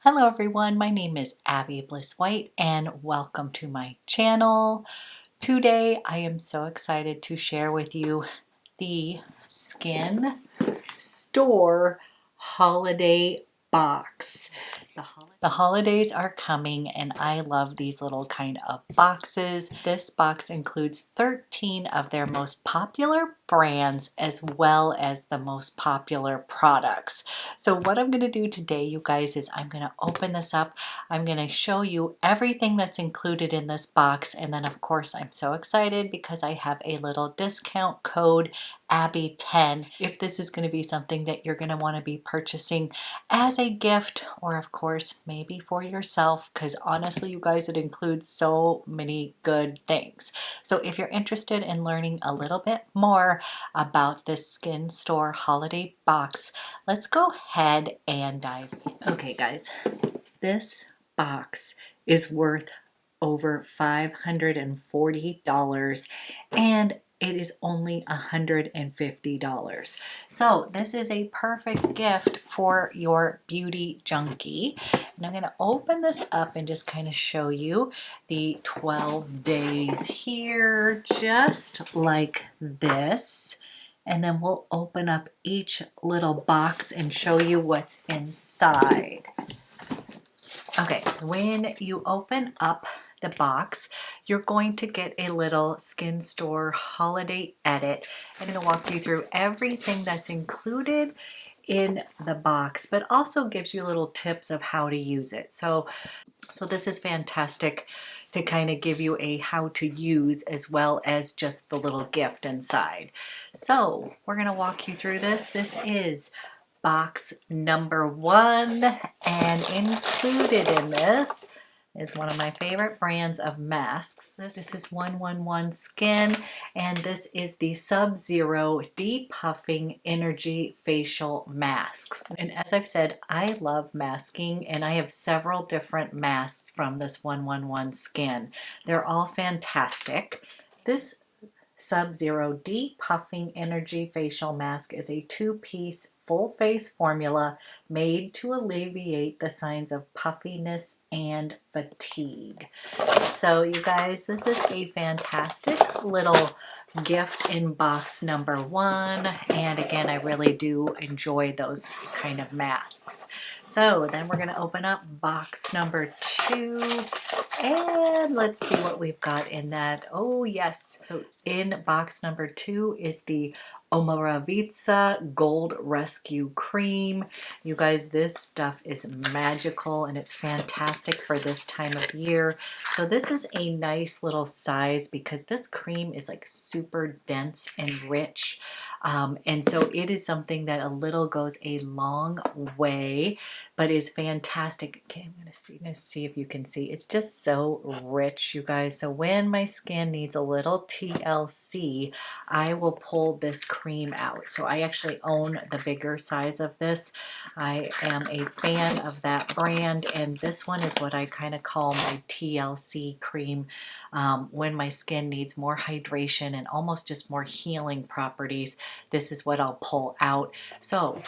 Hello everyone, my name is Abby Bliss White and welcome to my channel. Today I am so excited to share with you the Skinstore holiday box. The holidays are coming and I love these little kind of boxes. This box includes 13 of their most popular brands as well as the most popular products. So what I'm going to do today, you guys, is I'm going to open this up. I'm going to show you everything that's included in this box, and then of course I'm so excited because I have a little discount code ABBY10 if this is going to be something that you're going to want to be purchasing as a gift, or of course maybe for yourself, because honestly you guys, it includes so many good things. So if you're interested in learning a little bit more about this Skinstore holiday box, let's go ahead and dive in. Okay guys, this box is worth over $540 and it is only $150. So this is a perfect gift for your beauty junkie. And I'm going to open this up and just kind of show you the 12 days here, just like this. And then we'll open up each little box and show you what's inside. Okay, when you open up the box, you're going to get a little Skinstore holiday edit. I'm going to walk you through everything that's included in the box, but also gives you little tips of how to use it. So this is fantastic to kind of give you a how to use as well as just the little gift inside. So we're going to walk you through this. This is box number 1, and included in this is one of my favorite brands of masks. This is 111 Skin, and this is the Sub-Zero Depuffing Energy Facial Masks. And as I've said, I love masking, and I have several different masks from this 111 Skin. They're all fantastic. This Sub-Zero Depuffing Energy Facial Mask is a 2-piece full face formula made to alleviate the signs of puffiness and fatigue. So you guys, this is a fantastic little gift in box number 1, and again, I really do enjoy those kind of masks. So then we're going to open up box number 2, and let's see what we've got in that. Oh yes, so in box number 2 is the Omoravitsa Gold Rescue Cream. You guys, this stuff is magical and it's fantastic for this time of year. So this is a nice little size because this cream is like super dense and rich. And so it is something that a little goes a long way, but is fantastic. Okay, I'm gonna see if you can see. It's just so rich, you guys. So when my skin needs a little TLC, I will pull this cream out. So I actually own the bigger size of this. I am a fan of that brand, and this one is what I kind of call my TLC cream when my skin needs more hydration and almost just more healing properties. This is what I'll pull out. So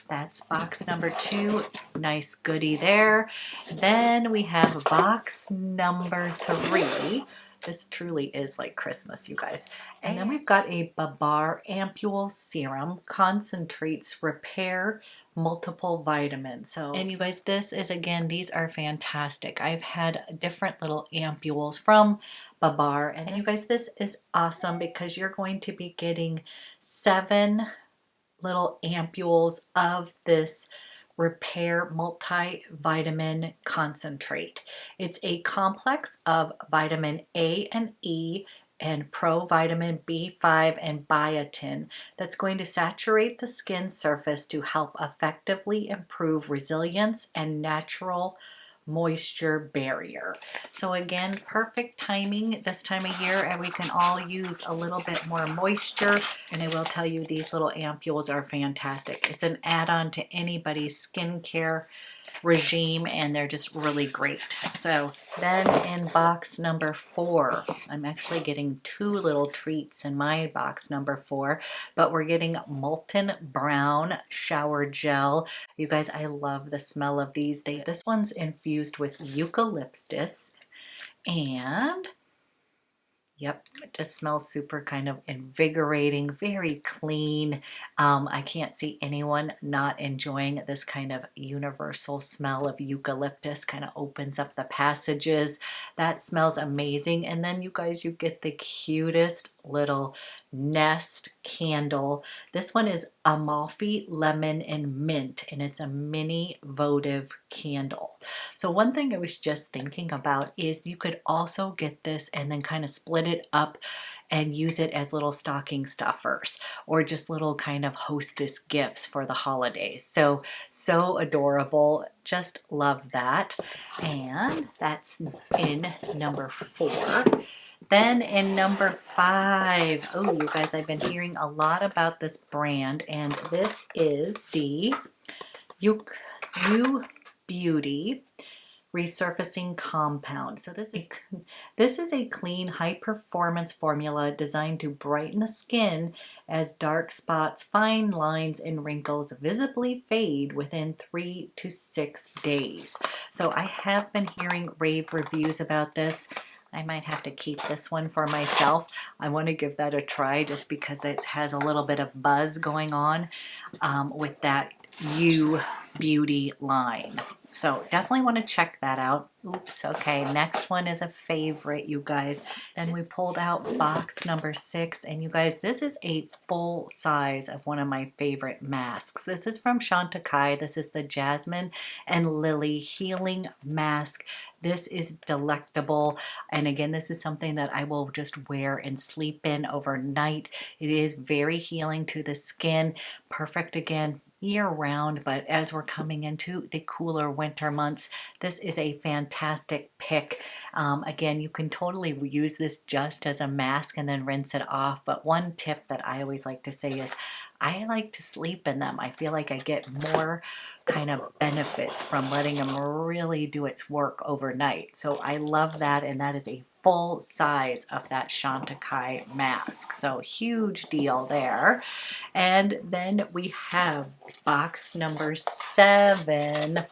that's box number 2. Nice goodie there. Then we have box number 3. This truly is like Christmas, you guys. And then we've got a Babar Ampule Serum, concentrates repair multiple vitamins. So, and you guys, this is, again, these are fantastic. I've had different little ampules from Babar, and you guys, this is awesome because you're going to be getting 7 little ampules of this repair multivitamin concentrate. It's a complex of vitamin A and E and provitamin B5 and biotin that's going to saturate the skin surface to help effectively improve resilience and natural moisture barrier. So again, perfect timing this time of year, and we can all use a little bit more moisture. And I will tell you, these little ampules are fantastic. It's an add-on to anybody's skincare regime, and they're just really great. So then in box number 4, I'm actually getting 2 little treats in my box number 4, but we're getting Molten Brown Shower Gel. You guys, I love the smell of these. This one's infused with eucalyptus, and yep, it just smells super kind of invigorating, very clean. I can't see anyone not enjoying this kind of universal smell of eucalyptus. Kind of opens up the passages. That smells amazing. And then you guys, you get the cutest little nest candle. This one is Amalfi Lemon and Mint, and it's a mini votive candle. So one thing I was just thinking about is you could also get this and then kind of split it up and use it as little stocking stuffers or just little kind of hostess gifts for the holidays. So adorable. Just love that. And that's in number 4. Then in number 5, oh, you guys, I've been hearing a lot about this brand, and this is the You Beauty Resurfacing Compound. So this is a clean, high-performance formula designed to brighten the skin as dark spots, fine lines, and wrinkles visibly fade within 3 to 6 days. So I have been hearing rave reviews about this. I might have to keep this one for myself. I want to give that a try just because it has a little bit of buzz going on with that You Beauty line. So definitely want to check that out. Oops, okay, next one is a favorite, you guys. Then we pulled out box number 6, and you guys, this is a full size of one of my favorite masks. This is from Chantecaille. This is the Jasmine and Lily Healing Mask. This is delectable, and again, this is something that I will just wear and sleep in overnight. It is very healing to the skin, perfect again year round, but as we're coming into the cooler winter months, this is a fantastic pick. Again, you can totally use this just as a mask and then rinse it off, but one tip that I always like to say is I like to sleep in them. I feel like I get more kind of benefits from letting them really do its work overnight. So I love that, and that is a full size of that Chantecaille mask. So huge deal there. And then we have box number 7.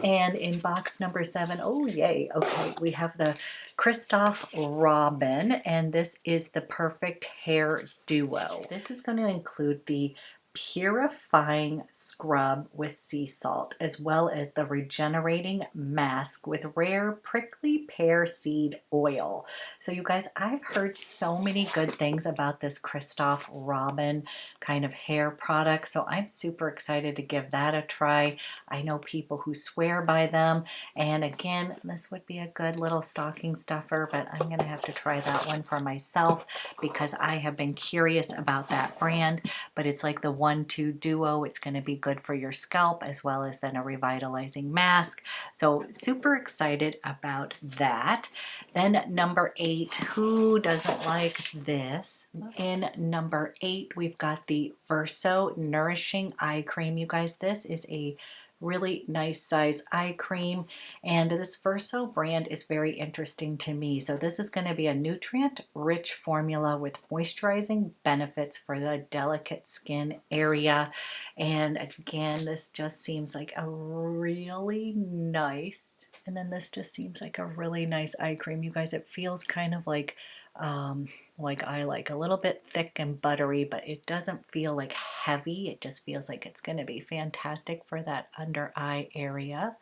And in box number 7, oh yay, okay, we have the Christophe Robin, and this is the Perfect Hair Duo. This is going to include the purifying scrub with sea salt, as well as the regenerating mask with rare prickly pear seed oil. So you guys, I've heard so many good things about this Christophe Robin kind of hair product, so I'm super excited to give that a try. I know people who swear by them, and again, this would be a good little stocking stuffer, but I'm gonna have to try that one for myself because I have been curious about that brand. But it's like the 1-2 duo. It's going to be good for your scalp as well as then a revitalizing mask. So super excited about that. Then number 8, who doesn't like this? In number 8, we've got the Verso Nourishing Eye Cream. You guys, this is a really nice size eye cream, and this Verso brand is very interesting to me. So this is going to be a nutrient rich formula with moisturizing benefits for the delicate skin area, and again, this just seems like a really nice, and then this just seems like a really nice eye cream. You guys, it feels kind of like I like a little bit thick and buttery, but it doesn't feel like heavy. It just feels like it's going to be fantastic for that under eye area.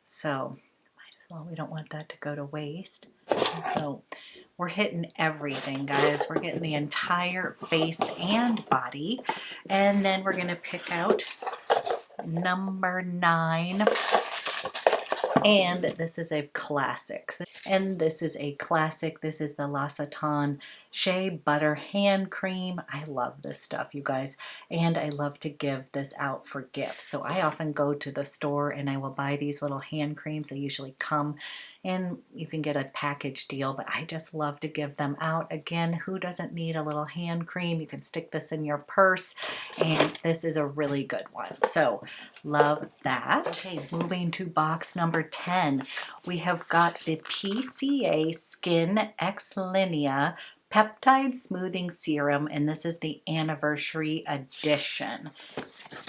So might as well, we don't want that to go to waste. And so we're hitting everything, guys. We're getting the entire face and body. And then we're going to pick out number 9. And this is a classic. And this is a classic. This is the L'Occitane Shea Butter Hand Cream. I love this stuff, you guys, and I love to give this out for gifts. So I often go to the store and I will buy these little hand creams. They usually come and you can get a package deal, but I just love to give them out. Again, who doesn't need a little hand cream? You can stick this in your purse, and this is a really good one. So love that. Okay, moving to box number 10, we have got the PCA Skin X Linea Peptide Smoothing Serum, and this is the anniversary edition.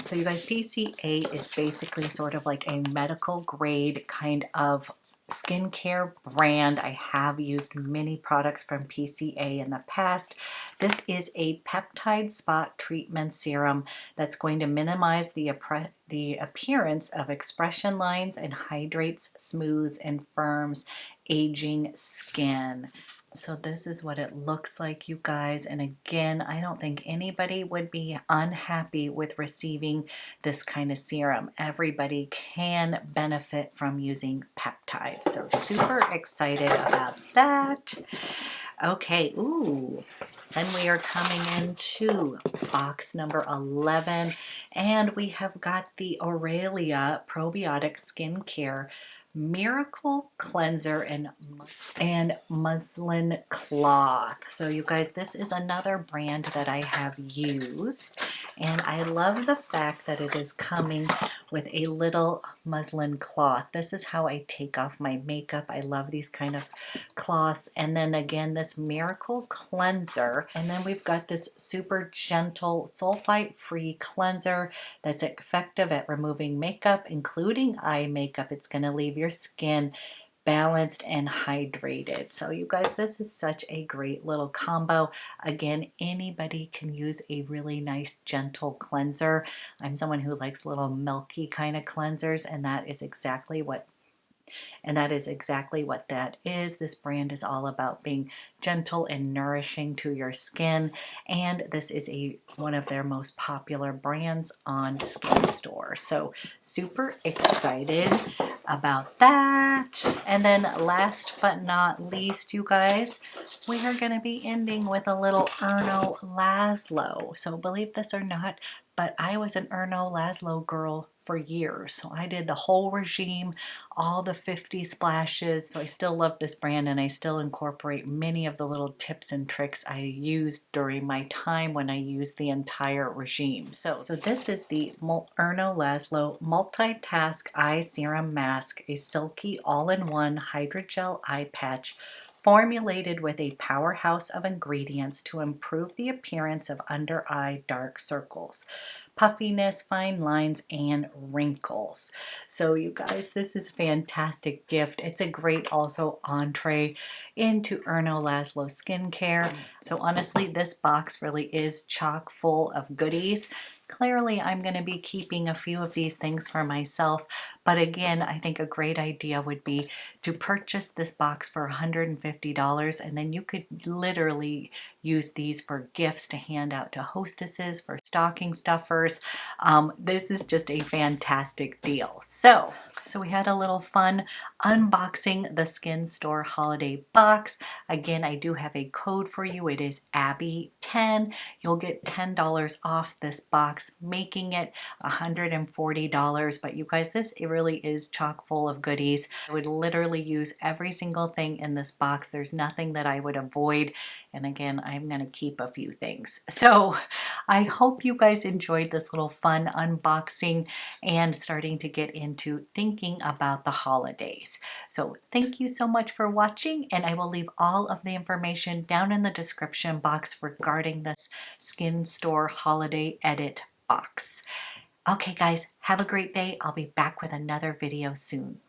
So you guys, PCA is basically sort of like a medical grade kind of skincare brand. I have used many products from PCA in the past. This is a peptide spot treatment serum that's going to minimize the appearance of expression lines and hydrates, smooths, and firms aging skin. So this is what it looks like, you guys. And again, I don't think anybody would be unhappy with receiving this kind of serum. Everybody can benefit from using peptides. So super excited about that. Okay, ooh, then we are coming into box number 11, and we have got the Aurelia Probiotic Skincare Miracle Cleanser and Muslin Cloth. So you guys, this is another brand that I have used, and I love the fact that it is coming with a little muslin cloth. This is how I take off my makeup. I love these kind of cloths. And then again, this Miracle Cleanser, and then we've got this super gentle sulfite-free cleanser that's effective at removing makeup, including eye makeup. It's going to leave your skin balanced and hydrated. So you guys, this is such a great little combo. Again, anybody can use a really nice gentle cleanser. I'm someone who likes little milky kind of cleansers, and that is exactly what that is. This brand is all about being gentle and nourishing to your skin, and this is one of their most popular brands on Skinstore. So super excited about that. And then last but not least, you guys, we are going to be ending with a little Erno Laszlo. So believe this or not, but I was an Erno Laszlo girl for years. So I did the whole regime, all the 50 splashes. So I still love this brand, and I still incorporate many of the little tips and tricks I used during my time when I used the entire regime. So this is the Erno Laszlo Multitask Eye Serum Mask, a silky all-in-one hydrogel eye patch formulated with a powerhouse of ingredients to improve the appearance of under-eye dark circles, puffiness, fine lines, and wrinkles. So you guys, this is a fantastic gift. It's a great also entree into Erno Laszlo skincare. So honestly, this box really is chock full of goodies. Clearly, I'm going to be keeping a few of these things for myself, but again, I think a great idea would be to purchase this box for $150, and then you could literally use these for gifts to hand out to hostesses, for stocking stuffers. This is just a fantastic deal. So we had a little fun unboxing the Skinstore holiday box. Again, I do have a code for you. It is ABBY10. You'll get $10 off this box, making it $140. But you guys, this it really is chock full of goodies. I would literally use every single thing in this box. There's nothing that I would avoid. And again, I'm going to keep a few things. So I hope you guys enjoyed this little fun unboxing and starting to get into thinking about the holidays. So thank you so much for watching, and I will leave all of the information down in the description box regarding this Skinstore holiday edit box. Okay guys, have a great day. I'll be back with another video soon.